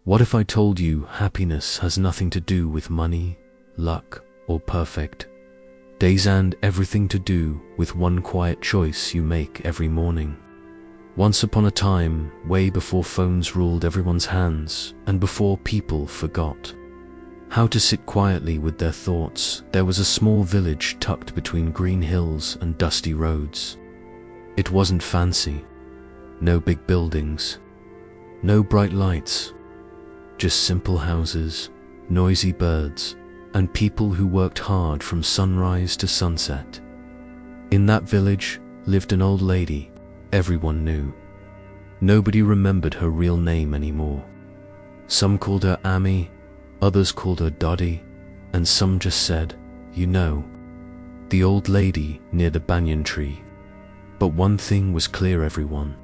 What if I told you happiness has nothing to do with money, luck, or perfect days, and everything to do with one quiet choice you make every morning? Once upon a time, way before phones ruled everyone's hands, and before people forgot how to sit quietly with their thoughts, there was a small village tucked between green hills and dusty roads. It wasn't fancy. No big buildings. No bright lights. Just simple houses, noisy birds, and people who worked hard from sunrise to sunset. In that village lived an old lady everyone knew. Nobody remembered her real name anymore. Some called her Amy, others called her Dottie, and some just said, "You know, the old lady near the banyan tree." But one thing was clear: everyone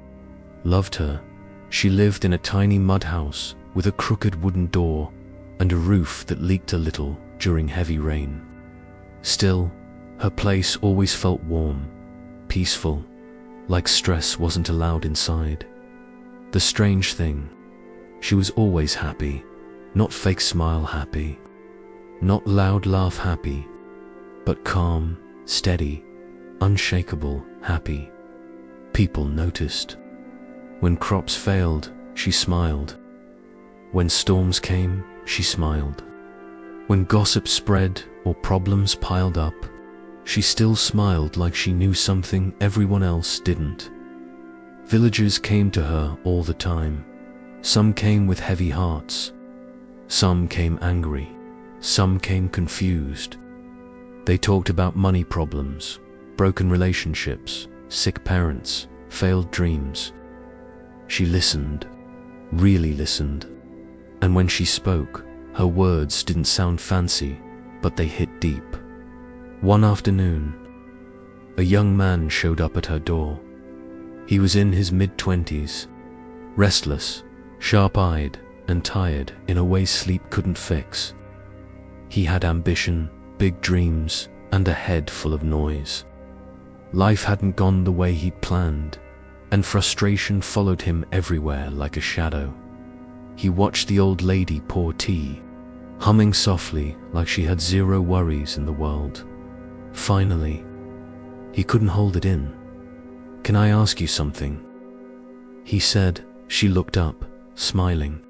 loved her. She lived in a tiny mud house with a crooked wooden door and a roof that leaked a little during heavy rain. Still, her place always felt warm, peaceful, like stress wasn't allowed inside. The strange thing, she was always happy, not fake smile happy, not loud laugh happy, but calm, steady, unshakable happy. People noticed. When crops failed, she smiled. When storms came, she smiled. When gossip spread or problems piled up, she still smiled, like she knew something everyone else didn't. Villagers came to her all the time. Some came with heavy hearts. Some came angry. Some came confused. They talked about money problems, broken relationships, sick parents, failed dreams. She listened, really listened. And when she spoke, her words didn't sound fancy, but they hit deep. One afternoon, a young man showed up at her door. He was in his mid-20s, restless, sharp-eyed, and tired in a way sleep couldn't fix. He had ambition, big dreams, and a head full of noise. Life hadn't gone the way he'd planned, and frustration followed him everywhere like a shadow. He watched the old lady pour tea, humming softly like she had zero worries in the world. Finally, he couldn't hold it in. "Can I ask you something?" he said. She looked up, smiling.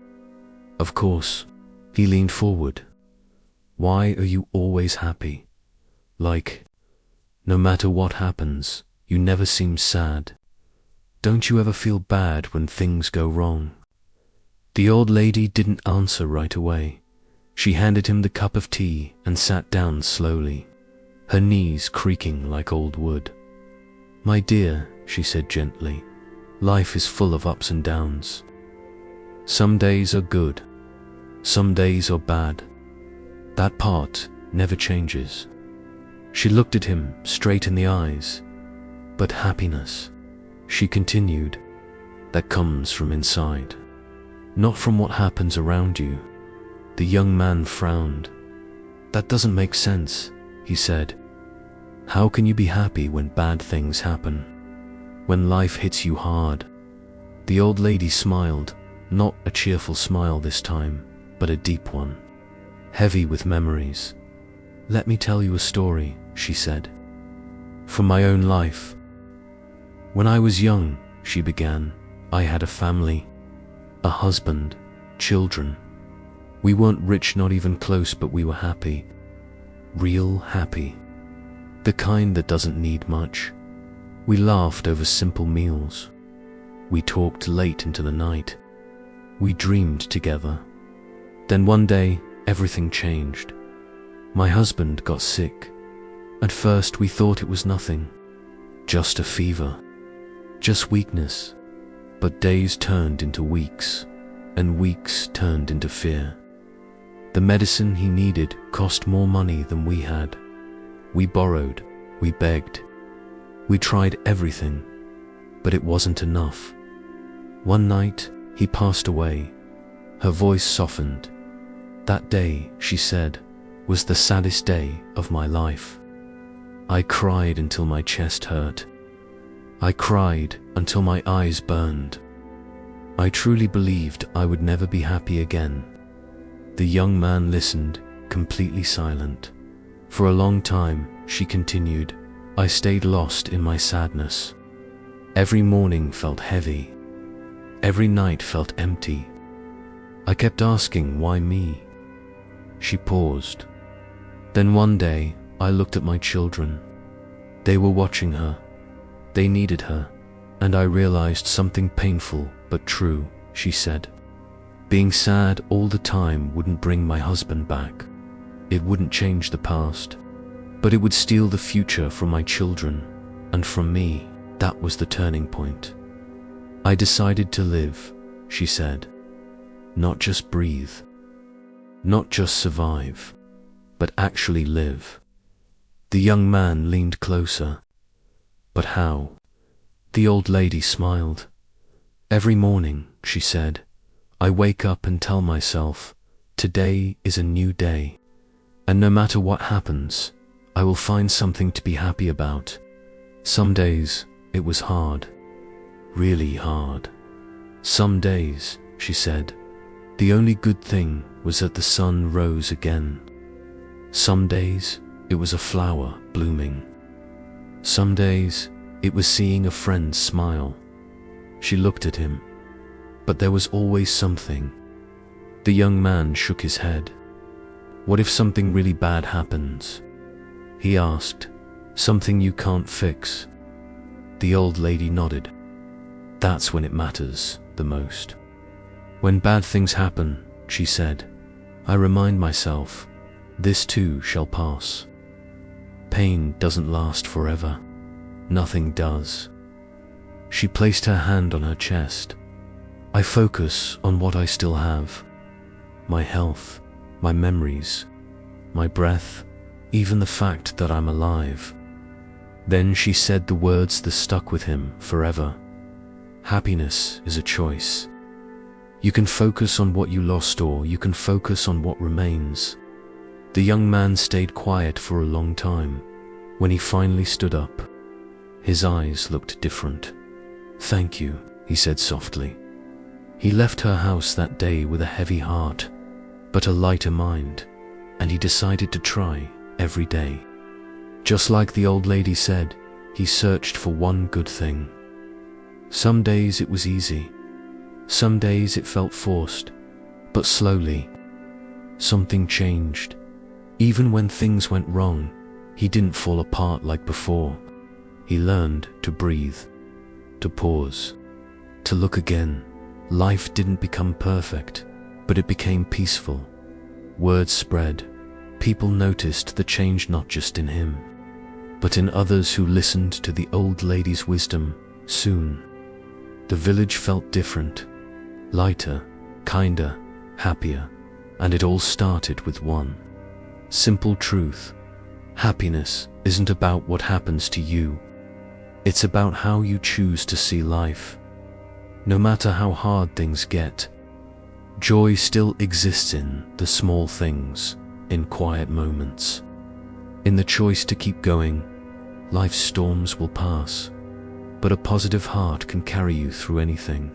"Of course." He leaned forward. "Why are you always happy? Like, no matter what happens, you never seem sad. Don't you ever feel bad when things go wrong?" The old lady didn't answer right away. She handed him the cup of tea and sat down slowly, her knees creaking like old wood. "My dear," she said gently, "life is full of ups and downs. Some days are good, some days are bad. That part never changes." She looked at him straight in the eyes. "But happiness," she continued, "that comes from inside, not from what happens around you." The young man frowned. "That doesn't make sense," he said. "How can you be happy when bad things happen? When life hits you hard?" The old lady smiled, not a cheerful smile this time, but a deep one, heavy with memories. "Let me tell you a story," she said, "from my own life. When I was young," she began, "I had a family, a husband, children. We weren't rich, not even close, but we were happy. Real happy. The kind that doesn't need much. We laughed over simple meals. We talked late into the night. We dreamed together. Then one day, everything changed. My husband got sick. At first we thought it was nothing. Just a fever. Just weakness. But days turned into weeks, and weeks turned into fear. The medicine he needed cost more money than we had. We borrowed, we begged. We tried everything, but it wasn't enough. One night, he passed away. Her voice softened. That day, she said, was the saddest day of my life. I cried until my chest hurt. I cried until my eyes burned. I truly believed I would never be happy again." The young man listened, completely silent. For a long time, she continued, "I stayed lost in my sadness. Every morning felt heavy. Every night felt empty. I kept asking, why me?" She paused. "Then one day, I looked at my children. They were watching her. They needed her. And I realized something painful but true," she said. "Being sad all the time wouldn't bring my husband back. It wouldn't change the past. But it would steal the future from my children. And from me, that was the turning point. I decided to live," she said. "Not just breathe. Not just survive. But actually live." The young man leaned closer. "But how?" The old lady smiled. "Every morning," she said, "I wake up and tell myself, today is a new day. And no matter what happens, I will find something to be happy about. Some days, it was hard. Really hard. Some days," she said, "the only good thing was that the sun rose again. Some days, it was a flower blooming. Some days, it was seeing a friend smile." She looked at him. "But there was always something." The young man shook his head. "What if something really bad happens?" he asked. "Something you can't fix?" The old lady nodded. "That's when it matters the most. When bad things happen," she said, "I remind myself, this too shall pass. Pain doesn't last forever. Nothing does." She placed her hand on her chest. "I focus on what I still have. My health, my memories, my breath, even the fact that I'm alive." Then she said the words that stuck with him forever. "Happiness is a choice. You can focus on what you lost, or you can focus on what remains." The young man stayed quiet for a long time. When he finally stood up, his eyes looked different. "Thank you," he said softly. He left her house that day with a heavy heart, but a lighter mind, and he decided to try every day. Just like the old lady said, he searched for one good thing. Some days it was easy. Some days it felt forced. But slowly, something changed. Even when things went wrong, he didn't fall apart like before. He learned to breathe, to pause, to look again. Life didn't become perfect, but it became peaceful. Word spread. People noticed the change not just in him, but in others who listened to the old lady's wisdom. Soon, the village felt different, lighter, kinder, happier, and it all started with one simple truth. Happiness isn't about what happens to you. It's about how you choose to see life. No matter how hard things get, joy still exists in the small things, in quiet moments, in the choice to keep going. Life's storms will pass, but a positive heart can carry you through anything.